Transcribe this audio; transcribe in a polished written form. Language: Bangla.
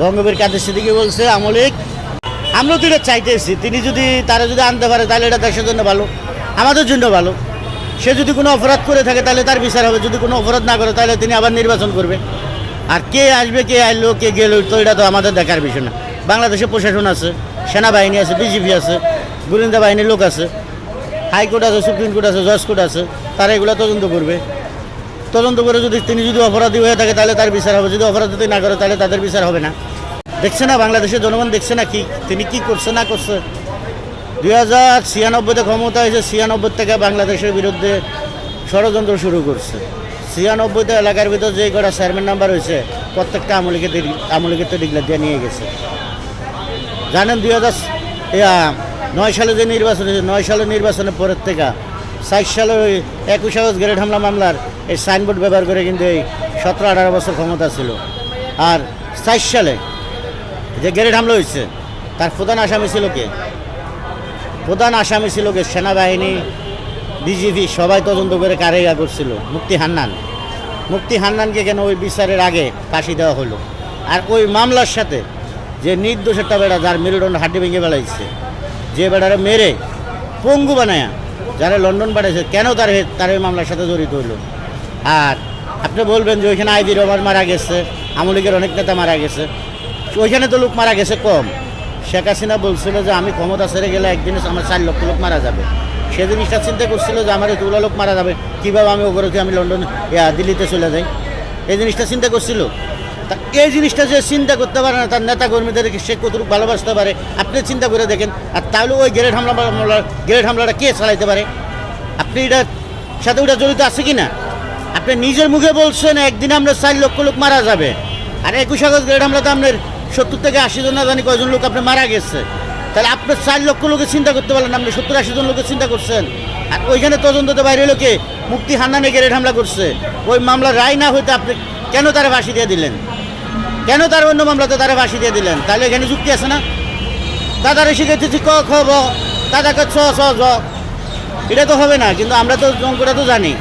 বঙ্গবীর কাদের সিদ্দিকী বলছে আমলিক, আমরা তো এটা চাইতেছি, তিনি যদি তারা যদি আনতে পারে তাহলে এটা দেশের জন্য ভালো, আমাদের জন্য ভালো। সে যদি কোনো অপরাধ করে থাকে তাহলে তার বিচার হবে, যদি কোনো অপরাধ না করে তাহলে তিনি আবার নির্বাচন করবে। আর কে আসবে, কে আইলো, কে গেল, তো এটা তো আমাদের দেখার বিষয় না। বাংলাদেশে প্রশাসন আছে, সেনাবাহিনী আছে, বিজিবি আছে, গোয়েন্দা বাহিনীর লোক আছে, হাইকোর্ট আছে, সুপ্রিম কোর্ট আছে, জজ কোর্ট আছে, তারা এগুলো তদন্ত করবে। তদন্ত করে যদি তিনি যদি অপরাধী হয়ে থাকে তাহলে তার বিচার হবে, যদি অপরাধ যদি না করে তাহলে তাদের বিচার হবে না। দেখছে না বাংলাদেশের জনগণ, দেখছে না কি তিনি কি করছে না করছে। 2096-তে ক্ষমতা হয়েছে, 96 থেকে বাংলাদেশের বিরুদ্ধে ষড়যন্ত্র শুরু করছে। 96-তে এলাকার ভিতর যে কটা চেয়ারম্যান নাম্বার হয়েছে প্রত্যেকটা আমলিকে তো ডিক্লেয়ার দিয়ে নিয়ে গেছে। জানেন 2009 সালে যে নির্বাচন হয়েছে, 9 সালের নির্বাচনের পরের থেকে 4 সালের ওই 21 আগস্ট গ্রেড হামলা মামলার এই সাইনবোর্ড ব্যবহার করে কিন্তু এই 17-18 বছর ক্ষমতা ছিল। আর 4 সালে যে গ্রেড হামলা হয়েছে তার প্রধান আসামি ছিল কে? প্রধান আসামি ছিল কে? সেনাবাহিনী, বিজিবি সবাই তদন্ত করে কারেগা করছিল। মুফতি হান্নানকে কেন ওই বিচারের আগে ফাঁসি দেওয়া হলো? আর ওই মামলার সাথে যে নির্দোষ একটা বেড়া, যার মেরুদণ্ড হাড্ডি ভেঙে বেড়াইছে, যে বেড়ারে মেরে পঙ্গু বানায়া যারা লন্ডন পাঠাইছে, কেন তার ওই মামলার সাথে জড়িত হইল? আর আপনি বলবেন যে ওইখানে আইবি রহমান মারা গেছে, আওয়ামী লীগের অনেক নেতা মারা গেছে, ওইখানে তো লোক মারা গেছে কম। শেখ হাসিনা বলছিল যে আমি ক্ষমতা ছেড়ে গেলে একদিনে আমার 4 লক্ষ লোক মারা যাবে। সে জিনিসটা চিন্তা করছিল যে আমার এতগুলো লোক মারা যাবে, কীভাবে আমি ওগুলোকে আমি লন্ডন দিল্লিতে চলে যাই, এই জিনিসটা চিন্তা করছিল। তা এই জিনিসটা যে চিন্তা করতে পারে না, তার নেতা কর্মীদেরকে সে কতটুকু ভালোবাসতে পারে আপনি চিন্তা করে দেখেন। আর তাহলে ওই গ্রেড হামলাটা কে চালাইতে পারে? আপনি এটার সাথে ওটা জড়িত আছে কি না? আপনি নিজের মুখে বলছেন একদিনে আমরা 4 লক্ষ লোক মারা যাবে, আর 21 আগস্ট গ্রেড হামলাতে আপনার 70 থেকে 80 জন না জানি কয়জন লোক আপনি মারা গেছে। তাহলে আপনার 4 লক্ষ লোকের চিন্তা করতে পারলেন, আপনি 70-80 জন লোকের চিন্তা করছেন। আর ওইখানে তদন্ততে বাইরে লোকে মুফতি হান্নানে গ্রেড হামলা করছে, ওই মামলার রায় না হইতে আপনি কেন তারা ফাঁসি দিয়ে দিলেন? কেন তার অন্য মামলাতে তারা ফাঁসি দিয়ে দিলেন? তাহলে এখানে যুক্তি আছে না? দাদারে শিখেছি ক খ ব, দাদাকে ছ ছ জ, এটা তো হবে না। কিন্তু আমরা তো অঙ্কটা তো জানি।